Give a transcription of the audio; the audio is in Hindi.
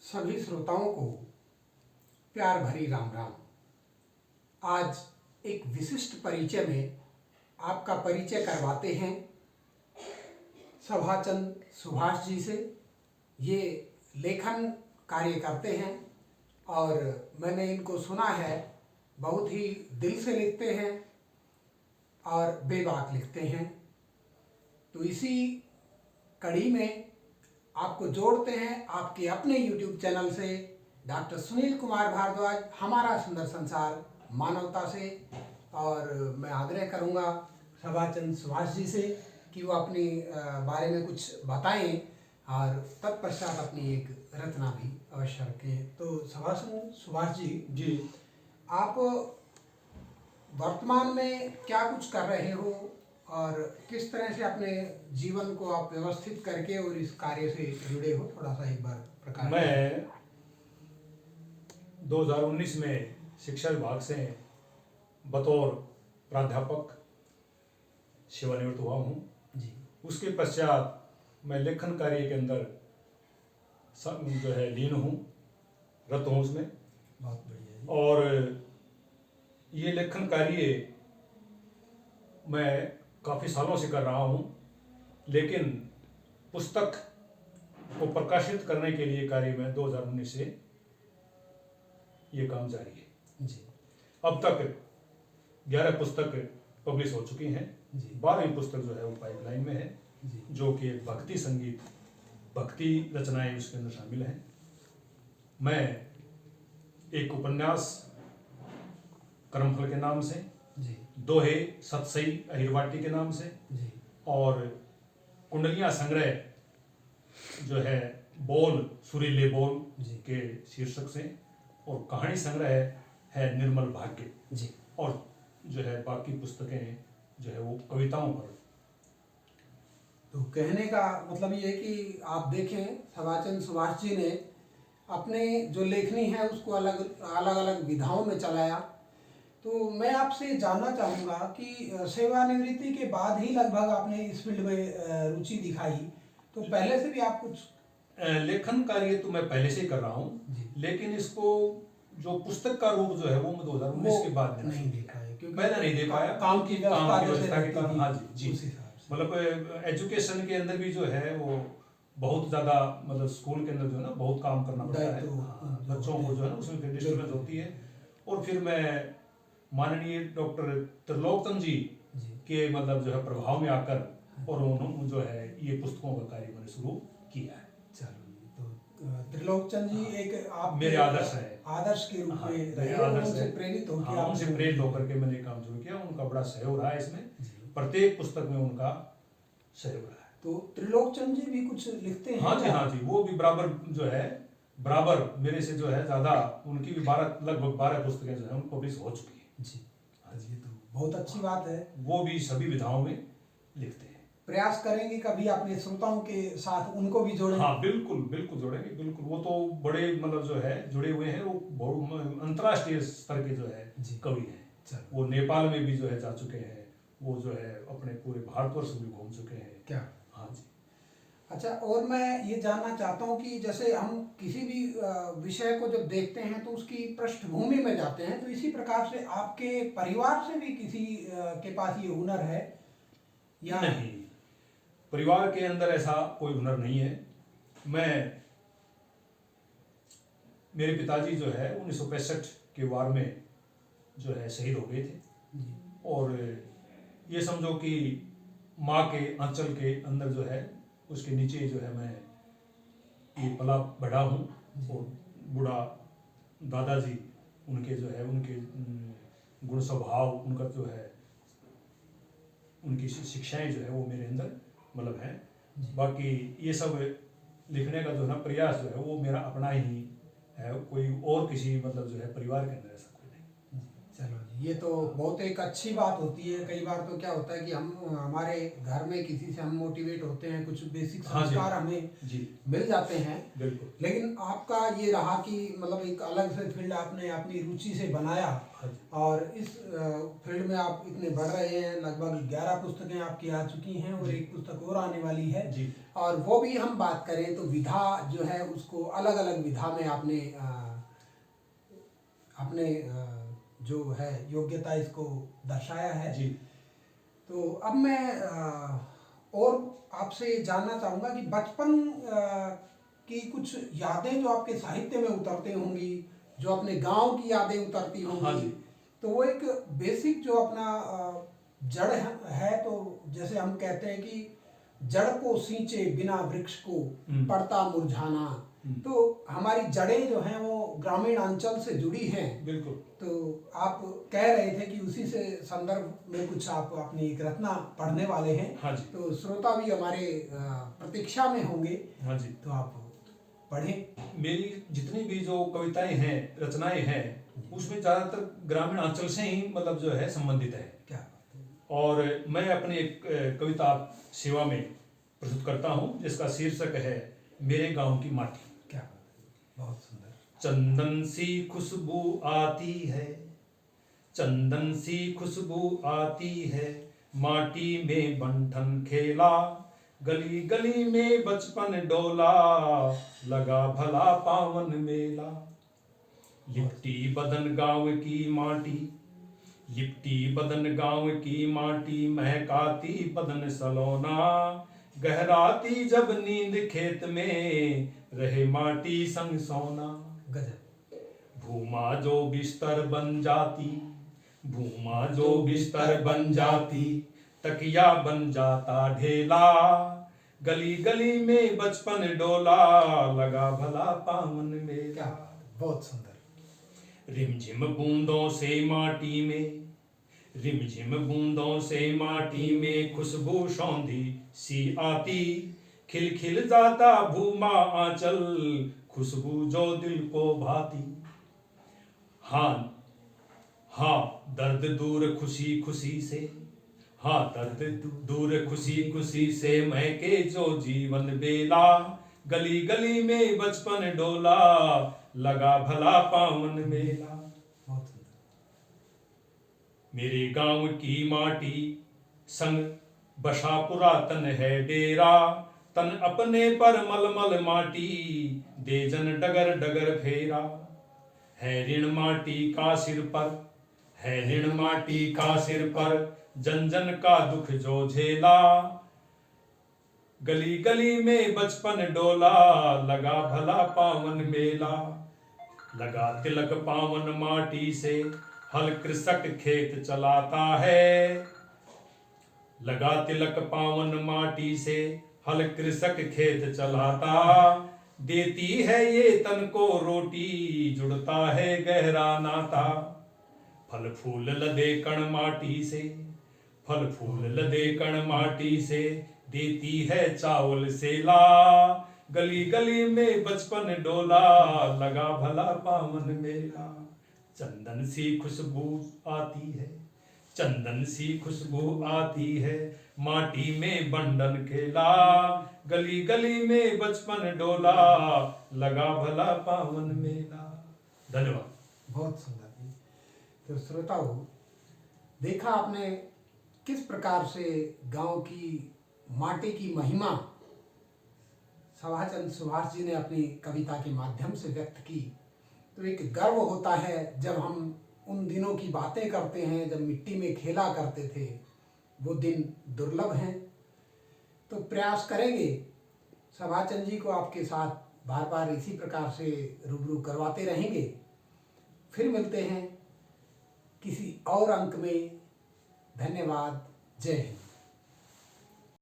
सभी श्रोताओं को प्यार भरी राम राम। आज एक विशिष्ट परिचय में आपका परिचय करवाते हैं सभाचंद सुभाष जी से। ये लेखन कार्य करते हैं और मैंने इनको सुना है, बहुत ही दिल से लिखते हैं और बेबाक लिखते हैं। तो इसी कड़ी में आपको जोड़ते हैं आपके अपने YouTube चैनल से डॉक्टर सुनील कुमार भारद्वाज, हमारा सुंदर संसार मानवता से। और मैं आग्रह करूंगा सभाचंद सुभाष जी से कि वो अपनी बारे में कुछ बताएं और तत्पश्चात अपनी एक रचना भी अवश्य रखें। तो सभाचंद सुभाष जी, आप वर्तमान में क्या कुछ कर रहे हो और किस तरह से अपने जीवन को आप व्यवस्थित करके और इस कार्य से जुड़े हो, थोड़ा सा एक बार प्रकाश। मैं 2019 में शिक्षा विभाग से बतौर प्राध्यापक सेवानिवृत्त हुआ हूँ जी। उसके पश्चात मैं लेखन कार्य के अंदर जो है लीन हूँ, रत हूँ उसमें। बहुत बढ़िया जी। और ये लेखन कार्य मैं काफ़ी सालों से कर रहा हूँ, लेकिन पुस्तक को प्रकाशित करने के लिए कार्य में 2019 से ये काम जारी है जी। अब तक 11 पुस्तक पब्लिश हो चुकी हैं जी। 12वीं पुस्तक जो है वो पाइपलाइन में है जी। जो कि भक्ति संगीत, भक्ति रचनाएं उसके अंदर शामिल हैं। मैं एक उपन्यास कर्मफल के नाम से, जी। दोहे सतसई अहिरवाटी के नाम से, जी। और कुंडलियां संग्रह जो है बोल सुरीले बोल जी। के शीर्षक से, और कहानी संग्रह है निर्मल भाग्य जी। और जो है बाकी पुस्तकें जो है वो कविताओं पर। तो कहने का मतलब ये है कि आप देखें सभाचंद सुभाष जी ने अपने जो लेखनी है उसको अलग अलग विधाओं में चलाया। तो मैं आपसे जानना चाहूँगा कि सेवानिवृत्ति के बाद ही लगभग आपने इस फील्ड में रुचि दिखाई, तो पहले से भी आप कुछ लेखन कार्य तो मैं पहले से ही कर रहा हूँ, लेकिन इसको जो पुस्तक का रूप जो है वो मैं 2019 के बाद में नहीं देखा है, क्योंकि मैंने नहीं दे पाया काम की व्यवस्था के कारण। हाँ जी उस हिसाब से मतलब एजुकेशन के अंदर भी जो है वो बहुत ज़्यादा, मतलब स्कूल के अंदर जो है ना बहुत काम करना पड़ता है। हाँ, बच्चों को जो है ना उसमें फिर डिस्टर्बेंस होती है। और फिर मैं माननीय डॉक्टर त्रिलोकचंद जी के मतलब जो है प्रभाव में आकर और उन्होंने जो है ये पुस्तकों का कार्य मैंने शुरू किया है। चलो, तो त्रिलोकचंद जी एक आप मेरे आदर्श है, आदर्श के रूप में रहे, उनसे प्रेरित होकर उनसे प्रेरित होकर के मैंने काम शुरू किया। उनका बड़ा सहयोग रहा है इसमें, प्रत्येक पुस्तक में उनका सहयोग रहा है। तो त्रिलोकचंद जी भी कुछ लिखते हैं? हाँ जी वो भी बराबर जो है बराबर मेरे से जो है ज़्यादा, उनकी भी लगभग 12 पुस्तकें जो है पब्लिश हो चुकी है जी। ये तो बहुत अच्छी बात है। वो भी सभी विधाओं में लिखते हैं। प्रयास करेंगे कभी अपने श्रोताओं के साथ उनको भी जोड़ें? हाँ बिल्कुल जोड़ेंगे, बिल्कुल। वो तो बड़े मतलब जो है जुड़े हुए हैं, वो अंतर्राष्ट्रीय स्तर के जो है कवि हैं। वो नेपाल में भी जो है जा चुके हैं, वो जो है अपने पूरे भारतवर्ष में घूम चुके हैं। क्या? हाँ जी। अच्छा, और मैं ये जानना चाहता हूँ कि जैसे हम किसी भी विषय को जब देखते हैं तो उसकी पृष्ठभूमि में जाते हैं, तो इसी प्रकार से आपके परिवार से भी किसी के पास ये हुनर है या नहीं? परिवार के अंदर ऐसा कोई हुनर नहीं है। मेरे पिताजी जो है 1965 के वार में जो है शहीद हो गए थे, और ये समझो कि माँ के आंचल के अंदर जो है उसके नीचे जो है मैं ये पला बढ़ा हूँ। और बूढ़ा दादाजी उनके जो है उनके गुण स्वभाव, उनका जो है उनकी शिक्षाएं जो है वो मेरे अंदर मतलब है। बाकी ये सब लिखने का जो है ना प्रयास जो है वो मेरा अपना ही है, कोई और किसी मतलब जो है परिवार के अंदर ऐसा कोई नहीं। चलो जी, ये तो बहुत एक अच्छी बात होती है। कई बार तो क्या होता है कि हम हमारे घर में किसी से हम मोटिवेट होते हैं, कुछ बेसिक हाँ जी, संस्कार हमें जी मिल जाते हैं, बिल्कुल। लेकिन आपका ये रहा कि मतलब एक अलग से फील्ड आपने अपनी रुचि से बनाया, हाँ जी, और इस फील्ड में आप इतने बढ़ रहे हैं। लगभग 11 पुस्तकें आपकी आ चुकी हैं और जी। एक पुस्तक और आने वाली है। जी और वो भी हम बात करें तो विधा जो है उसको अलग अलग विधा में आपने अपने जो है योग्यता इसको दर्शाया है। जी तो अब मैं और आपसे जानना चाहूँगा कि बचपन की कुछ यादें जो आपके साहित्य में उतरते होंगी, जो अपने गांव की यादें उतरती हाँ होंगी, जी, तो वो एक बेसिक जो अपना जड़ है, तो जैसे हम कहते हैं कि जड़ को सींचे बिना वृक्ष को पड़ता मुरझाना। तो हमारी जड़ें जो हैं वो ग्रामीण अंचल से जुड़ी हैं। बिल्कुल। तो आप कह रहे थे कि उसी से संदर्भ में कुछ आप अपनी एक रचना पढ़ने वाले हैं। हाँ जी, तो श्रोता भी हमारे प्रतीक्षा में होंगे। हाँ जी। तो आप पढ़ें। मेरी जितनी भी जो कविताएं हैं, रचनाएं हैं, उसमें ज़्यादातर ग्रामीण अंचल से ही मतलब जो है संबंधित है। क्या बात है। और मैं अपनी एक कविता सेवा में प्रस्तुत करता हूँ जिसका शीर्षक है मेरे गांव की माटी। क्या बात है, बहुत सुंदर। चंदन सी खुशबू आती है, चंदन सी खुशबू आती है, माटी में बंठन खेला, गली गली में बचपन डोला, लगा भला पावन मेला। लिपटी बदन गांव की माटी, लिपटी बदन गांव की माटी, महकाती बदन सलोना, गहराती जब नींद खेत में, रहे माटी संग सोना। गजब। भूमा जो बिस्तर बन जाती, भूमा जो बिस्तर बन जाती, तकिया बन जाता ढेला, गली गली में बचपन डोला, लगा भला पावन मेला। क्या बहुत सुंदर। रिमझिम बूंदों से माटी में, रिमझिम बूंदों से माटी में, खुशबू सौंधी सी आती, खिल खिल जाता भूमा आंचल, खुशबू जो दिल को भाती। हाँ हाँ दर्द दूर खुशी खुशी से, हाँ दर्द दूर खुशी खुशी से, महके जो जीवन बेला, गली गली में बचपन डोला, लगा भला पावन मेला। बहुत सुंदर। मेरे गांव की माटी संग बसा पुरातन है डेरा, तन अपने पर मलमल माटी, दे जन डगर डगर फेरा। है ऋण माटी का सिर पर, है ऋण माटी का सिर पर, जन जन का दुख जो झेला, गली गली में बचपन डोला, लगा भला पावन मेला। लगा तिलक पावन माटी से, हल कृषक खेत चलाता है, लगा तिलक पावन माटी से, हल कृषक खेत चलाता, देती है ये तन को रोटी, जुड़ता है गहरा नाता। फल फूल लदे कण माटी से, फल फूल लदे कण माटी से, देती है चावल सेला, गली गली में बचपन डोला, लगा भला पावन मेला। चंदन सी खुशबू आती है, चंदन सी खुशबू आती है, माटी में बंडन खेला, गली गली में बचपन डोला, लगा भला पावन मेला। धन्यवाद। बहुत सुंदर। तो श्रोताओं, देखा आपने किस प्रकार से गांव की माटी की महिमा सभाचंद सुभाष जी ने अपनी कविता के माध्यम से व्यक्त की। तो एक गर्व होता है जब हम उन दिनों की बातें करते हैं जब मिट्टी में खेला करते थे। वो दिन दुर्लभ हैं। तो प्रयास करेंगे सभाचंद जी को आपके साथ बार बार इसी प्रकार से रूबरू करवाते रहेंगे। फिर मिलते हैं किसी और अंक में। धन्यवाद। जय हिंद।